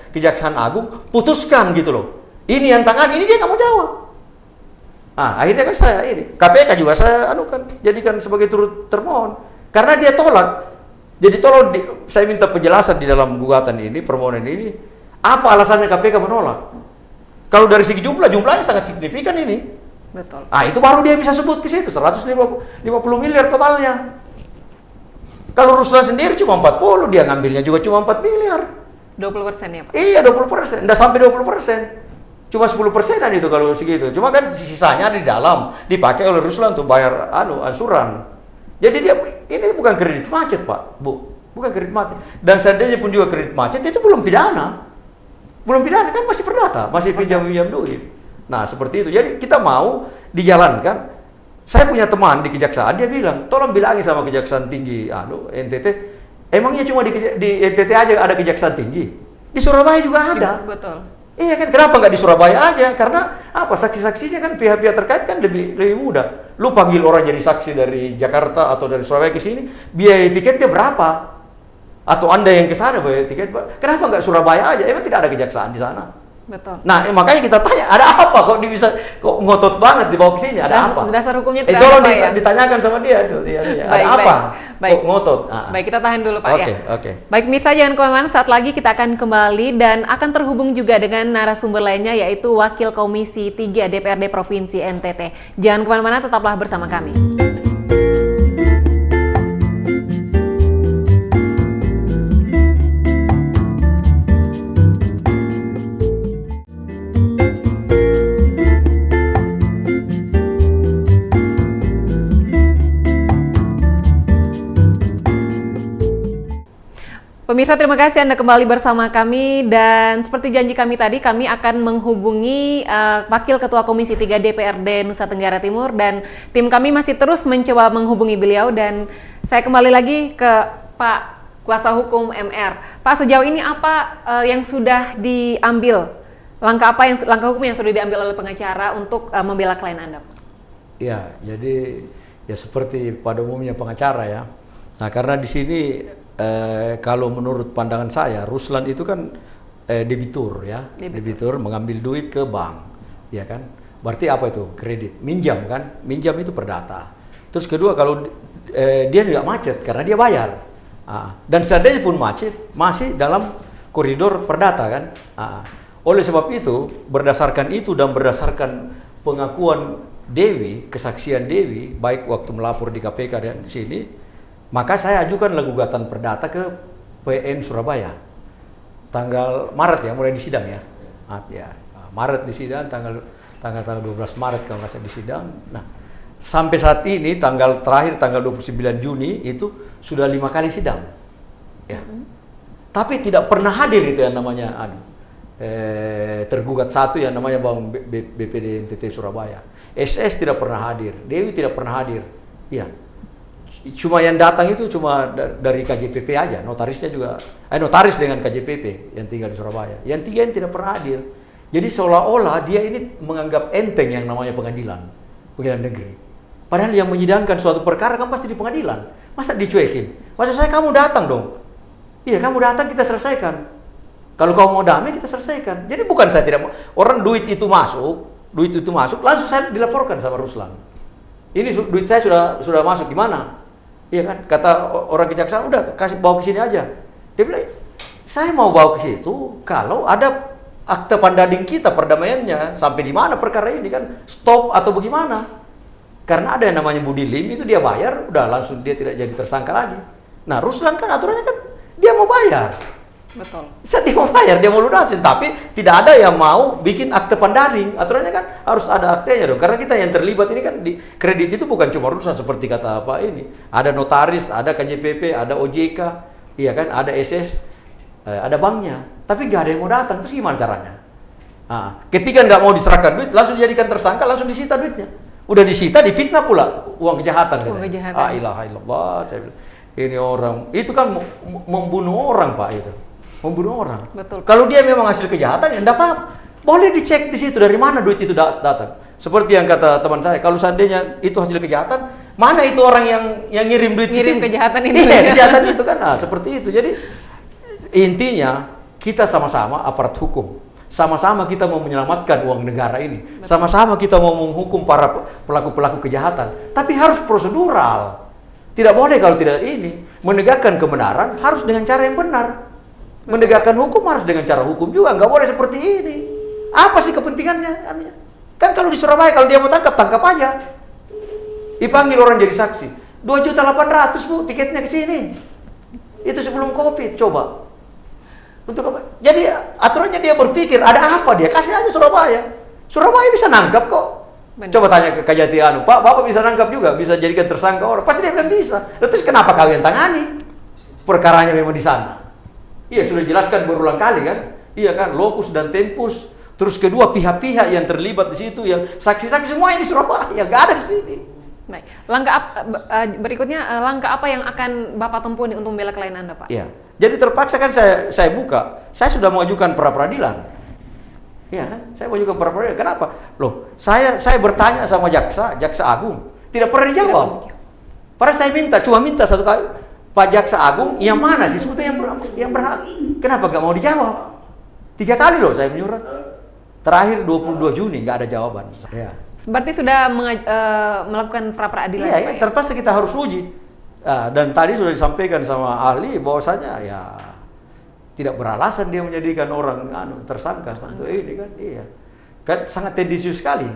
Kejaksaan Agung putuskan gitu loh. Ini yang tangani, ini dia nggak mau jawab. Akhirnya kan saya ini KPK juga saya jadikan sebagai turut termohon karena dia tolak. Jadi tolong saya minta penjelasan di dalam gugatan ini, permohonan ini, apa alasannya KPK menolak? Kalau dari segi jumlahnya sangat signifikan ini. Betul. Itu baru dia bisa sebut ke situ 150 miliar totalnya. Kalau Ruslan sendiri cuma 40, dia ngambilnya juga cuma 4 miliar. 20% ya Pak? Iya 20%, enggak sampai 20%. Cuma 10%-an itu kalau segitu. Cuma kan sisanya di dalam dipakai oleh Ruslan untuk bayar ansuran. Jadi ini bukan kredit macet Pak, Bu, bukan kredit macet. Dan seandainya pun juga kredit macet itu belum pidana kan masih perdata, masih pinjam duit. Nah seperti itu. Jadi kita mau dijalankan. Saya punya teman di kejaksaan dia bilang, tolong bilangin sama Kejaksaan Tinggi NTT, emangnya cuma di NTT aja ada Kejaksaan Tinggi? Di Surabaya juga ada. Betul. Iya kan, kenapa nggak di Surabaya aja? Karena saksi-saksinya kan pihak-pihak terkait kan lebih mudah. Lu panggil orang jadi saksi dari Jakarta atau dari Surabaya ke sini, biaya tiketnya berapa? Atau Anda yang ke sana biaya tiket, kenapa nggak Surabaya aja? Emang tidak ada kejaksaan di sana? Betul. Nah, makanya kita tanya, ada apa kok dia bisa ngotot banget dibawa ke sini? Ada apa? Dasar hukumnya tidak tolong ada, ya? ditanyakan sama dia itu. Ada apa? Kok ngotot? Baik, kita tahan dulu Pak Oke. Baik, Mirsa jangan kemana-mana, saat lagi kita akan kembali dan akan terhubung juga dengan narasumber lainnya yaitu Wakil Komisi 3 DPRD Provinsi NTT. Jangan kemana-mana, tetaplah bersama kami. Pemirsa, terima kasih Anda kembali bersama kami dan seperti janji kami tadi, kami akan menghubungi Wakil Ketua Komisi 3 DPRD Nusa Tenggara Timur dan tim kami masih terus mencoba menghubungi beliau dan saya kembali lagi ke Pak Kuasa Hukum MR. Pak, sejauh ini apa yang sudah diambil? Langkah hukum yang sudah diambil oleh pengacara untuk membela klien Anda? Ya, jadi ya seperti pada umumnya pengacara ya. Nah, karena di sini kalau menurut pandangan saya, Ruslan itu kan debitur ya, debitur mengambil duit ke bank, ya kan? Berarti apa itu? Kredit, minjam kan? Minjam itu perdata. Terus kedua kalau dia tidak macet karena dia bayar. Dan seandainya pun macet masih dalam koridor perdata kan? Oleh sebab itu, berdasarkan itu dan berdasarkan pengakuan Dewi, kesaksian Dewi, baik waktu melapor di KPK dan di sini, maka saya ajukan gugatan perdata ke PN Surabaya. Tanggal Maret ya, mulai disidang ya. Maret disidang, tanggal 12 Maret kalau nggak salah disidang. Nah, sampai saat ini tanggal terakhir tanggal 29 Juni itu sudah 5 kali sidang. Ya. Tapi tidak pernah hadir itu yang namanya tergugat satu yang namanya Bang BPD NTT Surabaya. SS tidak pernah hadir, Dewi tidak pernah hadir. Iya. Cuma yang datang itu cuma dari KJPP aja, notarisnya juga notaris dengan KJPP yang tinggal di Surabaya. Yang tiga ini tidak pernah hadir. Jadi seolah-olah dia ini menganggap enteng yang namanya pengadilan negeri. Padahal yang menyidangkan suatu perkara kan pasti di pengadilan. Masa dicuekin? Maksud saya kamu datang dong. Iya, kamu datang kita selesaikan. Kalau kamu mau damai kita selesaikan. Jadi bukan saya tidak mau. Orang duit itu masuk langsung saya dilaporkan sama Ruslan. Ini duit saya sudah masuk gimana? Iya kan? Kata orang kejaksaan udah bawa ke sini aja. Dia bilang, saya mau bawa ke situ kalau ada akte pandading kita perdamaiannya sampai di mana perkara ini kan stop atau bagaimana? Karena ada yang namanya Budi Lim itu dia bayar, udah langsung dia tidak jadi tersangka lagi. Nah Ruslan kan aturannya kan dia mau bayar. Betul. Dia mau bayar, dia mau lunasin, tapi tidak ada yang mau bikin akte pandading. Aturannya kan harus ada aktenya dong. Karena kita yang terlibat ini kan di kredit itu bukan cuma Ruslan seperti kata apa ini. Ada notaris, ada KJPP, ada OJK, iya kan, ada SS, ada banknya. Tapi nggak ada yang mau datang. Terus gimana caranya? Ketika nggak mau diserahkan duit, langsung dijadikan tersangka, langsung disita duitnya. Udah disita, difitnah pula uang kejahatan. Uang kejahatan. Ilaha illallah. Saya bilang, ini orang itu kan membunuh orang Pak itu. Membunuh orang. Betul. Kalau dia memang hasil kejahatan, ya enggak apa-apa. Boleh dicek di situ dari mana duit itu datang. Seperti yang kata teman saya, kalau seandainya itu hasil kejahatan, mana itu orang yang ngirim duit ke sini? Kejahatan itu. Iya, kejahatan itu kan. Seperti itu. Jadi intinya kita sama-sama aparat hukum. Sama-sama kita mau menyelamatkan uang negara ini. Sama-sama kita mau menghukum para pelaku-pelaku kejahatan. Tapi harus prosedural. Tidak boleh kalau tidak ini. Menegakkan kebenaran harus dengan cara yang benar. Menegakkan hukum harus dengan cara hukum juga, nggak boleh seperti ini. Apa sih kepentingannya? Kan kalau di Surabaya kalau dia mau tangkap aja. Dipanggil orang jadi saksi. 2.800.000 Bu tiketnya ke sini. Itu sebelum Covid, coba. Untuk apa? Jadi aturannya dia berpikir ada apa dia kasih aja Surabaya. Surabaya bisa nangkap kok. Benar. Coba tanya ke Kajati Pak, Bapak bisa nangkap juga, bisa jadikan tersangka orang. Pasti dia bilang bisa. Terus kenapa kalian tangani? Perkaranya memang di sana. Iya, sudah jelaskan berulang kali kan? Iya kan, lokus dan tempus. Terus kedua pihak-pihak yang terlibat di situ, yang saksi-saksi semua ini Surabaya, nggak ada di sini. Baik, berikutnya langkah apa yang akan Bapak tempuh untuk membela klien Anda, Pak? Iya, jadi terpaksa kan saya buka. Saya sudah mengajukan pra peradilan. Iya kan, saya mengajukan pra peradilan. Kenapa? Loh, saya bertanya sama jaksa Agung, tidak pernah dijawab. Padahal saya cuma minta satu kali. Pak Jaksa Agung, yang mana sih sebetulnya yang berhak? Kenapa nggak mau dijawab? 3 kali loh saya menyurat. Terakhir 22 Juni nggak ada jawaban. Ya. Berarti sudah melakukan pra peradilan. Iya, terpaksa kita harus uji. Dan tadi sudah disampaikan sama ahli bahwasanya ya tidak beralasan dia menjadikan orang tersangka untuk ini kan. Iya, kan sangat tendensius sekali.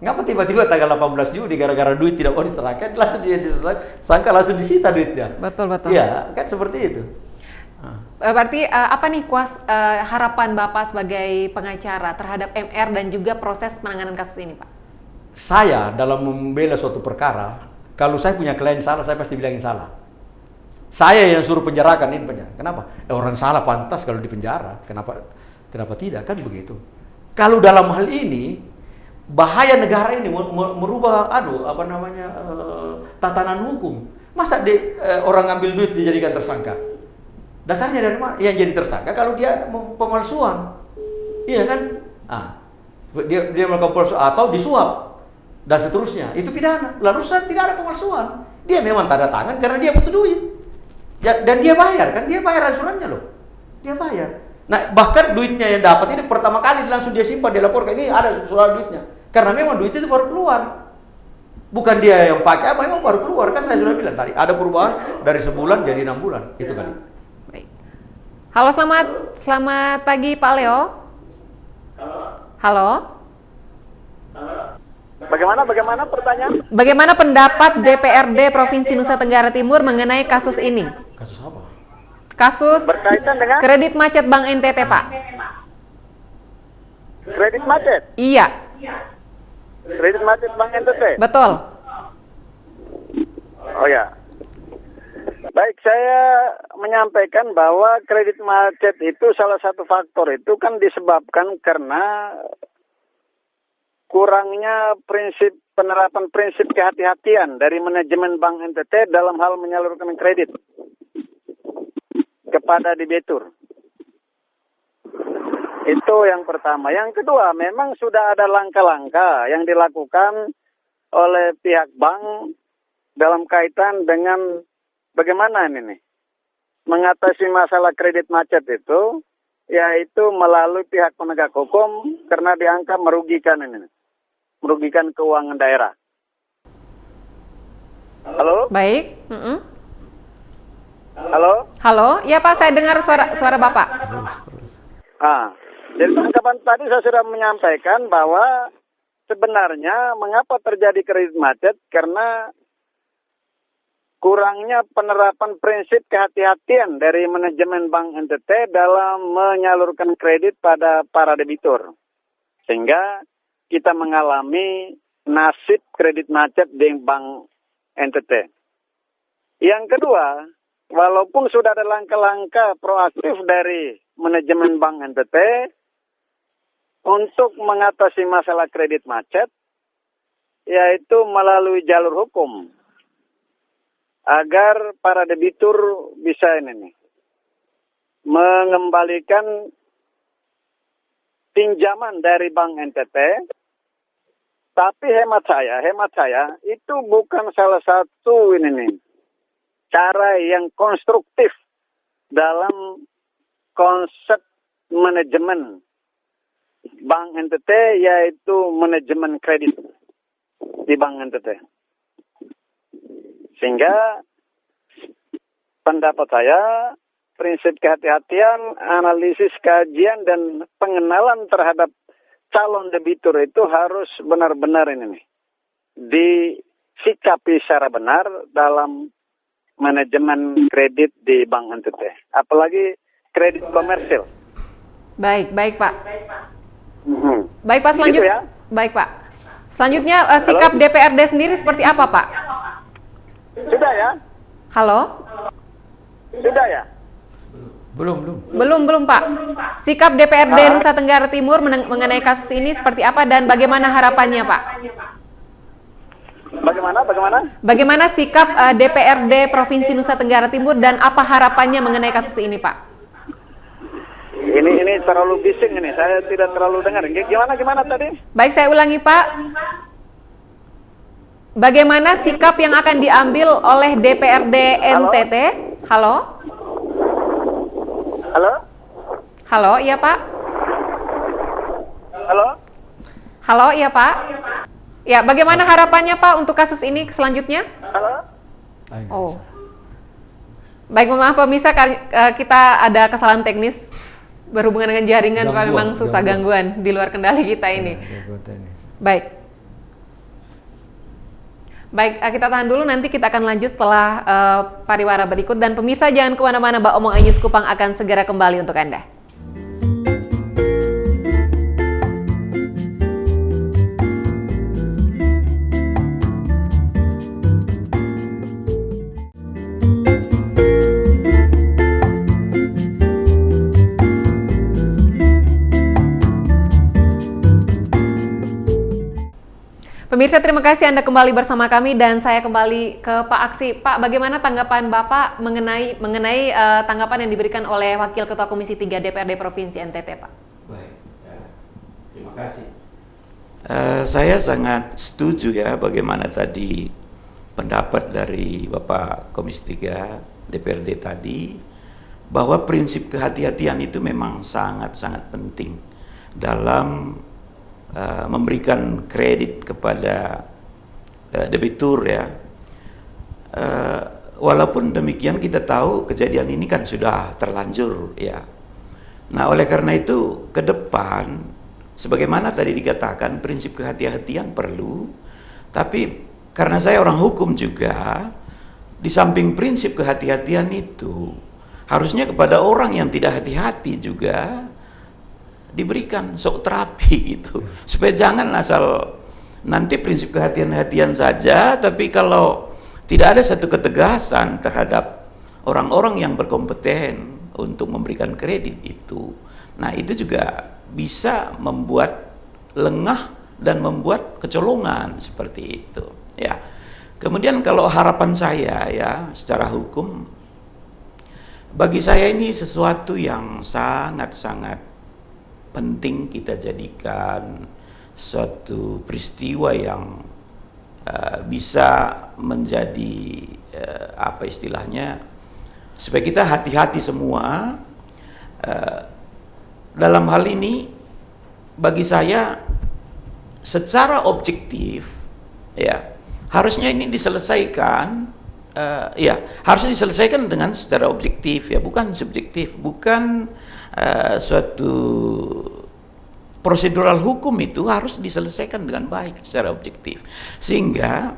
Ngapa tiba-tiba tanggal 18 Juni gara-gara duit tidak mau diserahkan langsung dia disangka, langsung disita duitnya. Betul. Iya, kan seperti itu. Berarti apa nih harapan Bapak sebagai pengacara terhadap MR dan juga proses penanganan kasus ini, Pak? Saya dalam membela suatu perkara, kalau saya punya klien salah, saya pasti bilangin salah. Saya yang suruh penjarakan ini penjara. Kenapa? Orang salah pantas kalau dipenjara. Kenapa tidak? Kan begitu. Kalau dalam hal ini bahaya negara ini merubah tatanan hukum. Masa orang ngambil duit dijadikan tersangka? Dasarnya dari mana? Yang jadi tersangka kalau dia pemalsuan. Iya kan? Dia melakukan pemalsuan atau disuap dan seterusnya. Itu pidana. Lalu tidak ada pemalsuan. Dia memang tanda tangan karena dia butuh duit. Dan dia bayar kan? Dia bayar ansurannya loh. Dia bayar. Nah, bahkan duitnya yang dapat ini pertama kali langsung dia simpan, dia laporkan ini ada soal duitnya. Karena memang duit itu baru keluar. Bukan dia yang pakai, memang baru keluar. Kan saya sudah bilang tadi, ada perubahan dari sebulan jadi 6 bulan. Itu kan. Baik. Halo, selamat pagi Pak Leo. Halo. Bagaimana pertanyaan? Bagaimana pendapat DPRD Provinsi Nusa Tenggara Timur mengenai kasus ini? Kasus apa? Kasus Berkaitan dengan kredit macet Bank NTT, Pak. kredit macet. Iya, Kredit macet Bank NTT. betul. Oh ya. Baik, saya menyampaikan bahwa kredit macet itu salah satu faktor itu kan disebabkan karena kurangnya penerapan prinsip kehati-hatian dari manajemen Bank NTT dalam hal menyalurkan kredit kepada debitur. Itu yang pertama. Yang kedua, memang sudah ada langkah-langkah yang dilakukan oleh pihak bank dalam kaitan dengan bagaimana ini mengatasi masalah kredit macet itu, yaitu melalui pihak penegak hukum karena dianggap merugikan keuangan daerah. Halo? Baik. Halo? Halo, ya Pak, saya dengar suara Bapak. Terus. Dari tanggapan tadi saya sudah menyampaikan bahwa sebenarnya mengapa terjadi kredit macet karena kurangnya penerapan prinsip kehati-hatian dari manajemen Bank NTT dalam menyalurkan kredit pada para debitur. Sehingga kita mengalami nasib kredit macet di Bank NTT. Yang kedua, walaupun sudah ada langkah-langkah proaktif dari manajemen Bank NTT untuk mengatasi masalah kredit macet, yaitu melalui jalur hukum, agar para debitur bisa mengembalikan pinjaman dari Bank NTT. Tapi hemat saya itu bukan salah satu cara yang konstruktif dalam konsep manajemen Bank NTT, yaitu manajemen kredit di Bank NTT. Sehingga pendapat saya, prinsip kehati-hatian, analisis, kajian, dan pengenalan terhadap calon debitur itu harus benar-benar disikapi secara benar dalam manajemen kredit di Bank NTT. Apalagi kredit komersil. Baik Pak. Baik Pak, selanjutnya. Gitu ya? Baik Pak. Selanjutnya sikap DPRD sendiri seperti apa Pak? Sudah ya? Halo? Sudah ya? Belum. Pak. Sikap DPRD Nusa Tenggara Timur mengenai kasus ini seperti apa dan bagaimana harapannya Pak? Bagaimana? Bagaimana sikap DPRD Provinsi Nusa Tenggara Timur dan apa harapannya mengenai kasus ini Pak? Ini terlalu bising ini, saya tidak terlalu dengar. Gimana tadi? Baik, saya ulangi Pak. Bagaimana sikap yang akan diambil oleh DPRD NTT? Halo? Halo, iya Pak? Halo, iya Pak? Ya, bagaimana harapannya Pak untuk kasus ini selanjutnya? Oh. Baik, maaf pemirsa, kita ada kesalahan teknis berhubungan dengan jaringan, Pak, memang susah gangguan di luar kendali kita ini. Baik, kita tahan dulu, nanti kita akan lanjut setelah pariwara berikut. Dan pemirsa jangan kemana-mana, Mbak Omong Inews Kupang akan segera kembali untuk Anda. Pemirsa, terima kasih Anda kembali bersama kami dan saya kembali ke Pak Aksi. Pak, bagaimana tanggapan Bapak mengenai tanggapan yang diberikan oleh Wakil Ketua Komisi 3 DPRD Provinsi NTT, Pak? Baik, terima kasih. Saya sangat setuju ya bagaimana tadi pendapat dari Bapak Komisi 3 DPRD tadi, bahwa prinsip kehati-hatian itu memang sangat-sangat penting dalam memberikan kredit kepada debitur ya. Walaupun demikian kita tahu kejadian ini kan sudah terlanjur ya. Nah, oleh karena itu ke depan sebagaimana tadi dikatakan prinsip kehati-hatian perlu, tapi karena saya orang hukum juga, di samping prinsip kehati-hatian itu harusnya kepada orang yang tidak hati-hati juga diberikan shock terapi gitu, supaya jangan asal nanti prinsip kehati-hatian saja, tapi kalau tidak ada satu ketegasan terhadap orang-orang yang berkompeten untuk memberikan kredit itu. Nah, itu juga bisa membuat lengah dan membuat kecolongan seperti itu. Ya. Kemudian kalau harapan saya ya secara hukum, bagi saya ini sesuatu yang sangat-sangat penting kita jadikan suatu peristiwa yang bisa menjadi apa istilahnya, supaya kita hati-hati semua. Dalam hal ini bagi saya secara objektif ya harusnya ini diselesaikan harusnya diselesaikan dengan secara objektif ya, bukan subjektif, bukan suatu prosedural hukum itu harus diselesaikan dengan baik secara objektif, sehingga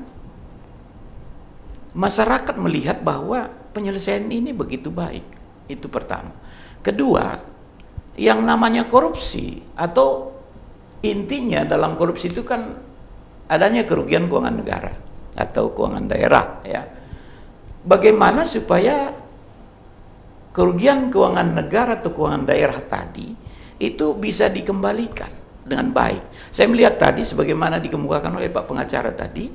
masyarakat melihat bahwa penyelesaian ini begitu baik. Itu pertama. Kedua, yang namanya korupsi atau intinya dalam korupsi itu kan adanya kerugian keuangan negara atau keuangan daerah ya. Bagaimana supaya kerugian keuangan negara atau keuangan daerah tadi itu bisa dikembalikan dengan baik. Saya melihat tadi sebagaimana dikemukakan oleh Pak Pengacara tadi,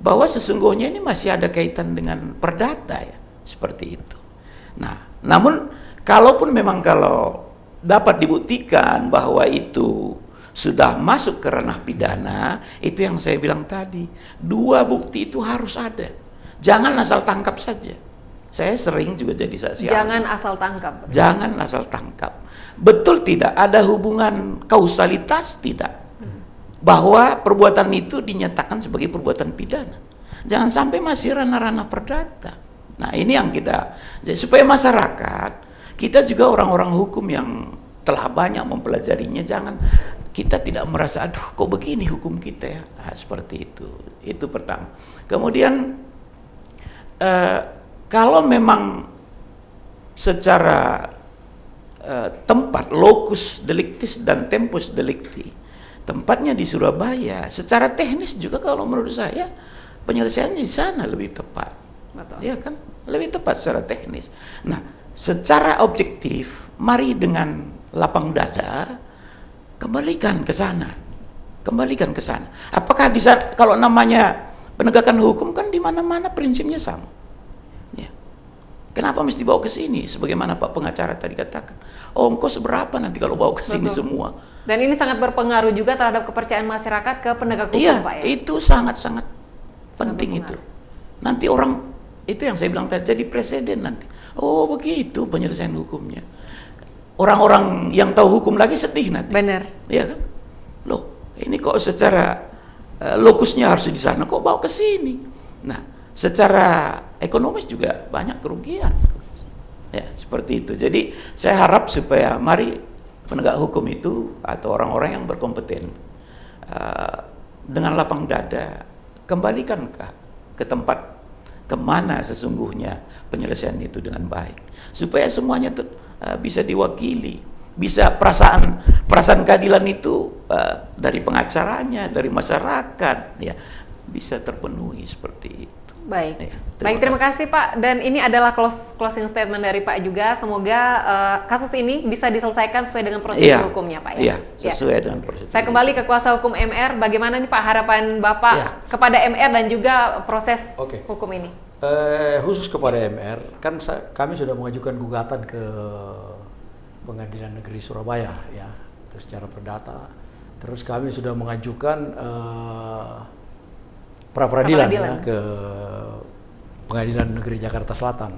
bahwa sesungguhnya ini masih ada kaitan dengan perdata ya, seperti itu. Nah, namun kalaupun memang kalau dapat dibuktikan bahwa itu sudah masuk ke ranah pidana, itu yang saya bilang tadi, dua bukti itu harus ada. Jangan asal tangkap saja. Saya sering juga jadi saksi. Jangan asal tangkap. Jangan asal tangkap. Betul tidak? Ada hubungan kausalitas tidak? Bahwa perbuatan itu dinyatakan sebagai perbuatan pidana. Jangan sampai masih ranah-ranah perdata. Nah, ini yang kita, supaya masyarakat, kita juga orang-orang hukum yang telah banyak mempelajarinya, jangan kita tidak merasa aduh kok begini hukum kita ya. Nah, seperti itu. Itu pertama. Kemudian kalau memang secara tempat, lokus delictis dan tempus delicti, tempatnya di Surabaya, secara teknis juga kalau menurut saya penyelesaiannya di sana lebih tepat. Betul. Ya kan? Lebih tepat secara teknis. Nah, secara objektif, mari dengan lapang dada kembalikan ke sana. Kembalikan ke sana. Apakah di sana, kalau namanya penegakan hukum kan di mana-mana prinsipnya sama. Ya. Kenapa mesti bawa ke sini? Sebagaimana Pak Pengacara tadi katakan. Ongkos berapa nanti kalau bawa ke sini semua? Dan ini sangat berpengaruh juga terhadap kepercayaan masyarakat ke penegak hukum, Pak ya? Itu sangat-sangat penting itu. Nanti orang, itu yang saya bilang tadi, jadi presiden nanti. Oh begitu penyelesaian hukumnya. Orang-orang yang tahu hukum lagi sedih nanti. Benar. Iya kan? Loh, ini kok secara lokusnya harus di sana, kok bawa ke sini? Nah, secara ekonomis juga banyak kerugian. Ya, seperti itu. Jadi, saya harap supaya mari penegak hukum itu atau orang-orang yang berkompeten dengan lapang dada kembalikan ke tempat kemana sesungguhnya penyelesaian itu dengan baik, supaya semuanya bisa diwakili, bisa perasaan keadilan itu dari pengacaranya, dari masyarakat ya bisa terpenuhi seperti itu. Baik, ya, terima kasih Pak. Dan ini adalah closing statement dari Pak juga. Semoga kasus ini bisa diselesaikan sesuai dengan prosedur hukumnya, Pak. Iya, sesuai dengan prosedur. Saya kembali ke kuasa hukum MR. Bagaimana nih Pak harapan Bapak kepada MR dan juga proses hukum ini? Khusus kepada MR, kan kami sudah mengajukan gugatan ke Pengadilan Negeri Surabaya, ya, itu secara perdata. Terus kami sudah mengajukan pra-peradilan ya, ke Pengadilan Negeri Jakarta Selatan.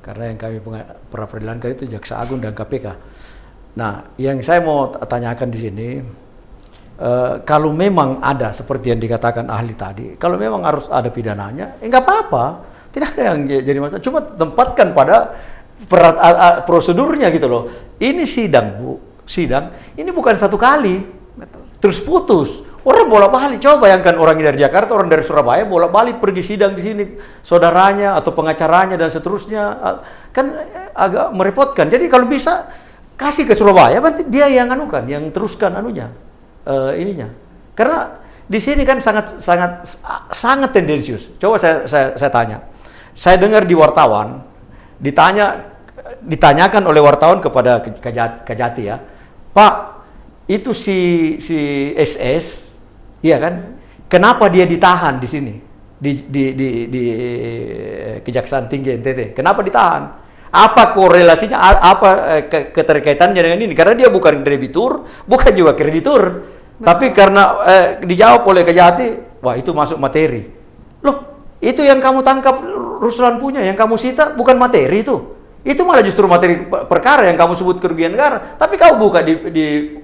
karena yang kami peradilankan itu Jaksa Agung dan KPK. Nah, yang saya mau tanyakan di sini, kalau memang ada seperti yang dikatakan ahli tadi, kalau memang harus ada pidananya, nggak apa-apa, tidak ada yang jadi masalah. Cuma tempatkan pada prosedurnya gitu loh. Ini sidang, Bu, sidang. Ini bukan satu kali, Betul. terus putus. Orang bolak-balik, coba bayangkan orang dari Jakarta, orang dari Surabaya bolak-balik pergi sidang di sini, saudaranya atau pengacaranya dan seterusnya, kan agak merepotkan. Jadi kalau bisa kasih ke Surabaya, berarti dia yang anukan, yang teruskan anunya, ininya. Karena di sini kan sangat tendensius. Coba saya tanya, saya dengar di wartawan ditanyakan oleh wartawan kepada Kejati ya, Pak, itu si SS. Iya kan? Kenapa dia ditahan di sini di Kejaksaan Tinggi NTT? Kenapa ditahan? Apa korelasinya? Apa keterkaitannya dengan ini? Karena dia bukan debitur, bukan juga kreditur. Betul. Tapi karena dijawab oleh Kejati, wah itu masuk materi. Loh, itu yang kamu tangkap Ruslan punya, yang kamu sita bukan materi itu. Itu malah justru materi perkara yang kamu sebut kerugian negara. Tapi kamu buka di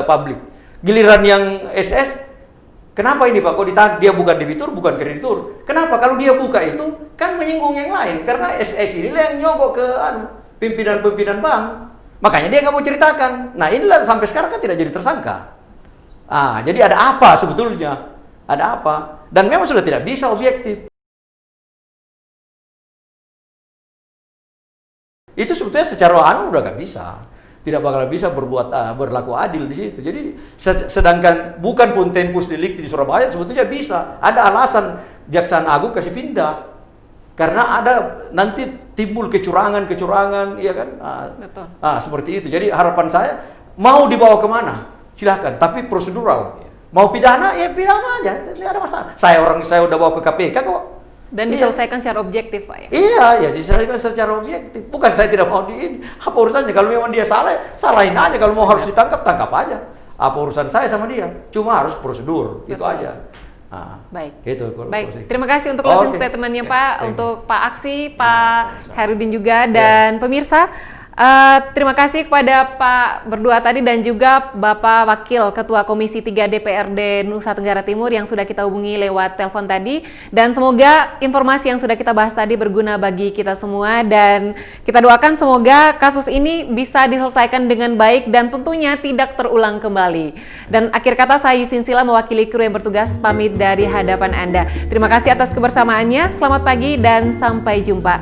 publik. Giliran yang SS, kenapa ini Pak? Kok ditahan? Dia bukan debitur, bukan kreditur. Kenapa? Kalau dia buka itu kan menyinggung yang lain. Karena SS inilah yang nyogok ke pimpinan-pimpinan bank. Makanya dia nggak mau ceritakan. Nah inilah sampai sekarang kan tidak jadi tersangka. Jadi ada apa sebetulnya? Ada apa? Dan memang sudah tidak bisa objektif. Itu sebetulnya secara udah nggak bisa. Tidak bakal bisa berlaku adil di situ. Jadi sedangkan bukan pun tempus delicti di Surabaya sebetulnya bisa. Ada alasan Jaksa Agung kasih pindah. Karena ada nanti timbul kecurangan, ya kan? Betul. Seperti itu. Jadi harapan saya mau dibawa kemana? Silakan. Tapi prosedural. Mau pidana ya pidana aja. Tidak ada masalah. Saya udah bawa ke KPK kok. Dan diselesaikan secara objektif, Pak ya? Iya, ya diselesaikan secara objektif. Bukan saya tidak mau apa urusannya? Kalau memang dia salah, salahin aja. Kalau mau harus ditangkap, tangkap aja. Apa urusan saya sama dia? Cuma harus prosedur, itu aja. Baik. Itu. Baik. Terima kasih untuk closing statement-nya Pak, untuk Pak Aksi, Pak Herudin juga, dan pemirsa. Terima kasih kepada Pak berdua tadi dan juga Bapak Wakil Ketua Komisi 3 DPRD Nusa Tenggara Timur yang sudah kita hubungi lewat telepon tadi, dan semoga informasi yang sudah kita bahas tadi berguna bagi kita semua, dan kita doakan semoga kasus ini bisa diselesaikan dengan baik dan tentunya tidak terulang kembali. Dan akhir kata saya Yustin Sila mewakili kru yang bertugas pamit dari hadapan Anda. Terima kasih atas kebersamaannya, selamat pagi dan sampai jumpa.